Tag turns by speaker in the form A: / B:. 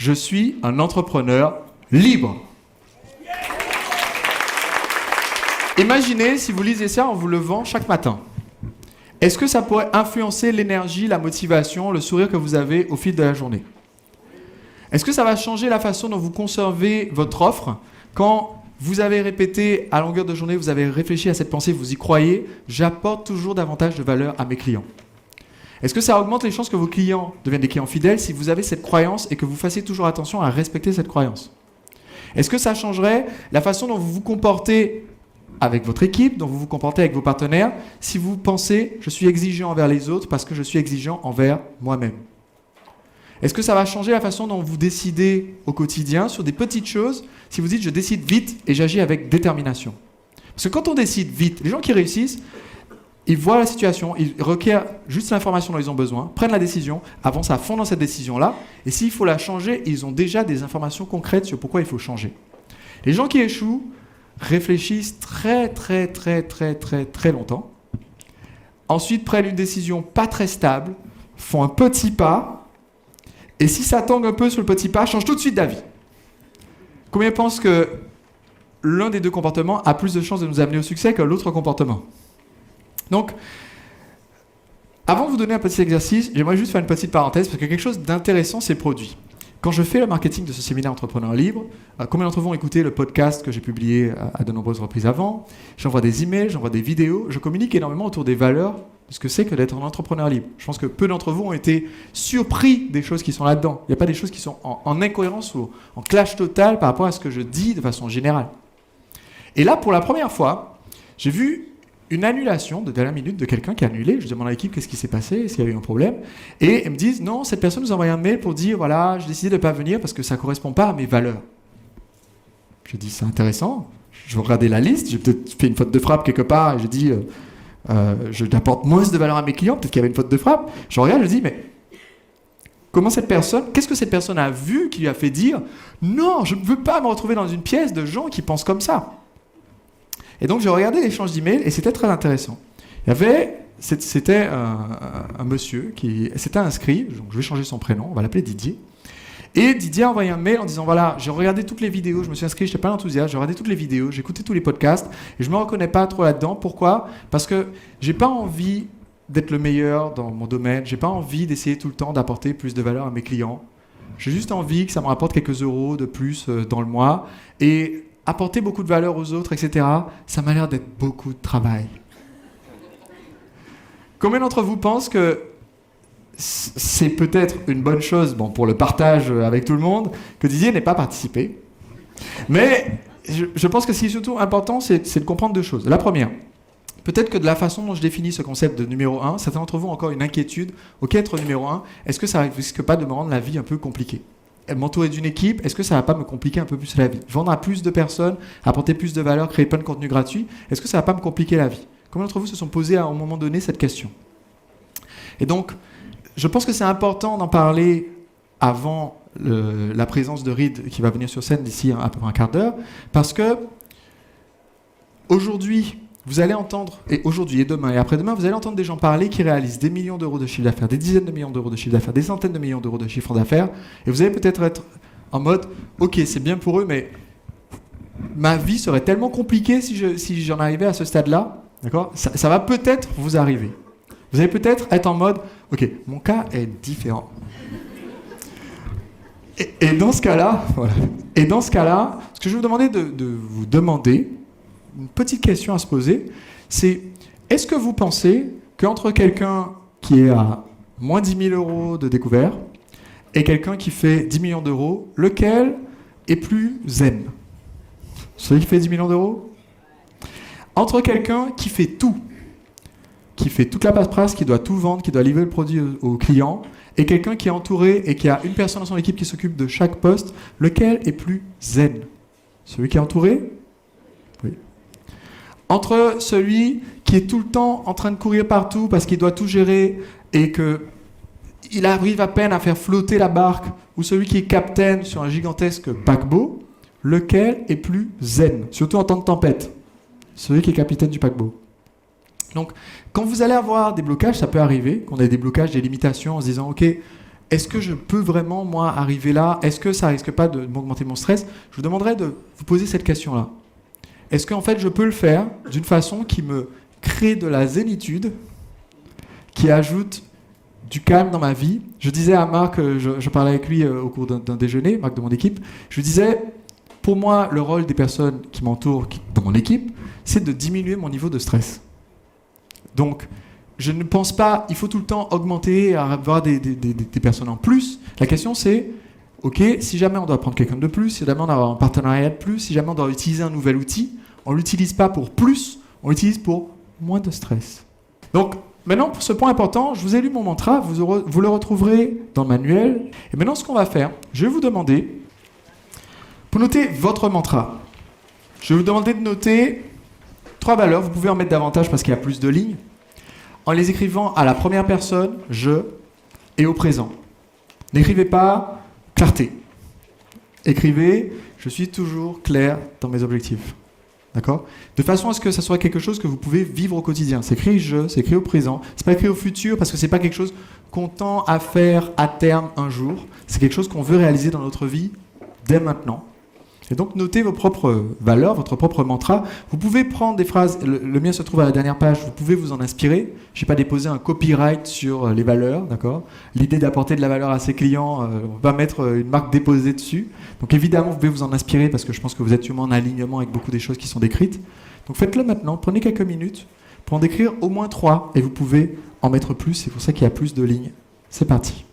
A: Je suis un entrepreneur libre. Imaginez si vous lisez ça en vous levant chaque matin. Est-ce que ça pourrait influencer l'énergie, la motivation, le sourire que vous avez au fil de la journée? Est-ce que ça va changer la façon dont vous conservez votre offre quand vous avez répété à longueur de journée, vous avez réfléchi à cette pensée, vous y croyez, j'apporte toujours davantage de valeur à mes clients? Est-ce que ça augmente les chances que vos clients deviennent des clients fidèles si vous avez cette croyance et que vous fassiez toujours attention à respecter cette croyance? Est-ce que ça changerait la façon dont vous vous comportez avec votre équipe, dont vous vous comportez avec vos partenaires, si vous pensez « je suis exigeant envers les autres parce que je suis exigeant envers moi-même » ? Est-ce que ça va changer la façon dont vous décidez au quotidien sur des petites choses si vous dites « je décide vite et j'agis avec détermination » ? Parce que quand on décide vite, les gens qui réussissent, ils voient la situation, ils requièrent juste l'information dont ils ont besoin, prennent la décision, avancent à fond dans cette décision-là, et s'il faut la changer, ils ont déjà des informations concrètes sur pourquoi il faut changer. Les gens qui échouent réfléchissent très longtemps, ensuite prennent une décision pas très stable, font un petit pas, et si ça tangue un peu sur le petit pas, changent tout de suite d'avis. Combien pensent que l'un des deux comportements a plus de chances de nous amener au succès que l'autre comportement? Donc, avant de vous donner un petit exercice, j'aimerais juste faire une petite parenthèse parce que quelque chose d'intéressant s'est produit. Quand je fais le marketing de ce séminaire Entrepreneur Libre, combien d'entre vous ont écouté le podcast que j'ai publié à de nombreuses reprises avant? J'envoie des emails, j'envoie des vidéos, je communique énormément autour des valeurs de ce que c'est que d'être un entrepreneur libre. Je pense que peu d'entre vous ont été surpris des choses qui sont là-dedans. Il n'y a pas des choses qui sont en incohérence ou en clash total par rapport à ce que je dis de façon générale. Et là, pour la première fois, j'ai vu une annulation de dernière minute de quelqu'un qui a annulé. Je demande à l'équipe qu'est-ce qui s'est passé, est-ce qu'il y a eu un problème. Et ils me disent, non, cette personne nous a envoyé un mail pour dire, voilà, j'ai décidé de ne pas venir parce que ça ne correspond pas à mes valeurs. Je dis, c'est intéressant. Je vais regarder la liste, j'ai peut-être fait une faute de frappe quelque part, et je dis, je n'apporte moins de valeur à mes clients, peut-être qu'il y avait une faute de frappe. Je regarde, je dis, mais comment cette personne, qu'est-ce que cette personne a vu qui lui a fait dire, non, je ne veux pas me retrouver dans une pièce de gens qui pensent comme ça. Et donc, j'ai regardé l'échange d'emails et c'était très intéressant. C'était un monsieur qui s'était inscrit, donc je vais changer son prénom, on va l'appeler Didier. Et Didier a envoyé un mail en disant, voilà, j'ai regardé toutes les vidéos, je me suis inscrit, je n'étais pas enthousiaste, j'ai regardé toutes les vidéos, j'ai écouté tous les podcasts et je ne me reconnais pas trop là-dedans. Pourquoi ? Parce que je n'ai pas envie d'être le meilleur dans mon domaine, je n'ai pas envie d'essayer tout le temps d'apporter plus de valeur à mes clients. J'ai juste envie que ça me rapporte quelques euros de plus dans le mois et apporter beaucoup de valeur aux autres, etc., ça m'a l'air d'être beaucoup de travail. Combien d'entre vous pensent que c'est peut-être une bonne chose, bon, pour le partage avec tout le monde, que Didier n'ait pas participé? Mais je pense que ce qui est surtout important, c'est de comprendre deux choses. La première, peut-être que de la façon dont je définis ce concept de numéro 1, certains d'entre vous ont encore une inquiétude. Ok, être numéro 1, est-ce que ça ne risque pas de me rendre la vie un peu compliquée? M'entourer d'une équipe, est-ce que ça ne va pas me compliquer un peu plus la vie? Vendre à plus de personnes, apporter plus de valeur, créer plein de contenu gratuit, est-ce que ça ne va pas me compliquer la vie? Combien d'entre vous se sont posés à un moment donné cette question? Et donc, je pense que c'est important d'en parler avant la présence de Reed qui va venir sur scène d'ici à peu près un quart d'heure, parce que aujourd'hui, vous allez entendre, et aujourd'hui et demain et après-demain, vous allez entendre des gens parler qui réalisent des millions d'euros de chiffre d'affaires, des dizaines de millions d'euros de chiffre d'affaires, des centaines de millions d'euros de chiffre d'affaires, et vous allez peut-être être en mode « Ok, c'est bien pour eux, mais ma vie serait tellement compliquée si j'en arrivais à ce stade-là. » D'accord ? Ça va peut-être vous arriver. Vous allez peut-être être en mode « Ok, mon cas est différent. » Et dans ce cas-là, voilà. Et dans ce cas-là, ce que je vais vous demander de vous demander, une petite question à se poser, c'est est-ce que vous pensez qu'entre quelqu'un qui est à moins 10 000 euros de découvert et quelqu'un qui fait 10 millions d'euros, lequel est plus zen? Celui qui fait 10 millions d'euros? Entre quelqu'un qui fait tout, qui fait toute la paperasse, qui doit tout vendre, qui doit livrer le produit au client, et quelqu'un qui est entouré et qui a une personne dans son équipe qui s'occupe de chaque poste, lequel est plus zen? Celui qui est entouré? Oui. Entre celui qui est tout le temps en train de courir partout parce qu'il doit tout gérer et qu'il arrive à peine à faire flotter la barque, ou celui qui est capitaine sur un gigantesque paquebot, lequel est plus zen? Surtout en temps de tempête. Celui qui est capitaine du paquebot. Donc, quand vous allez avoir des blocages, ça peut arriver, qu'on ait des blocages, des limitations, en se disant, ok, est-ce que je peux vraiment, moi, arriver là? Est-ce que ça risque pas de m'augmenter mon stress? Je vous demanderais de vous poser cette question-là. Est-ce qu'en fait, je peux le faire d'une façon qui me crée de la zénitude, qui ajoute du calme dans ma vie? Je disais à Marc, je parlais avec lui au cours d'un déjeuner, Marc de mon équipe, je lui disais, pour moi, le rôle des personnes qui m'entourent, dans mon équipe, c'est de diminuer mon niveau de stress. Donc, je ne pense pas, il faut tout le temps augmenter, avoir des personnes en plus. La question c'est, ok, si jamais on doit prendre quelqu'un de plus, si jamais on doit avoir un partenariat de plus, si jamais on doit utiliser un nouvel outil, on ne l'utilise pas pour plus, on l'utilise pour moins de stress. Donc, maintenant, pour ce point important, je vous ai lu mon mantra, vous le retrouverez dans le manuel. Et maintenant, ce qu'on va faire, je vais vous demander, pour noter votre mantra, je vais vous demander de noter 3 valeurs, vous pouvez en mettre davantage parce qu'il y a plus de lignes, en les écrivant à la première personne, je, et au présent. N'écrivez pas clarté. Écrivez, je suis toujours clair dans mes objectifs. D'accord? De façon à ce que ça soit quelque chose que vous pouvez vivre au quotidien. C'est écrit je, c'est écrit au présent. C'est pas écrit au futur parce que c'est pas quelque chose qu'on tend à faire à terme un jour. C'est quelque chose qu'on veut réaliser dans notre vie dès maintenant. Et donc, notez vos propres valeurs, votre propre mantra. Vous pouvez prendre des phrases, le mien se trouve à la dernière page, vous pouvez vous en inspirer. Je n'ai pas déposé un copyright sur les valeurs, d'accord? L'idée d'apporter de la valeur à ses clients, on ne va pas mettre une marque déposée dessus. Donc évidemment, vous pouvez vous en inspirer parce que je pense que vous êtes sûrement en alignement avec beaucoup des choses qui sont décrites. Donc faites-le maintenant, prenez quelques minutes pour en décrire au moins 3 et vous pouvez en mettre plus, c'est pour ça qu'il y a plus de lignes. C'est parti.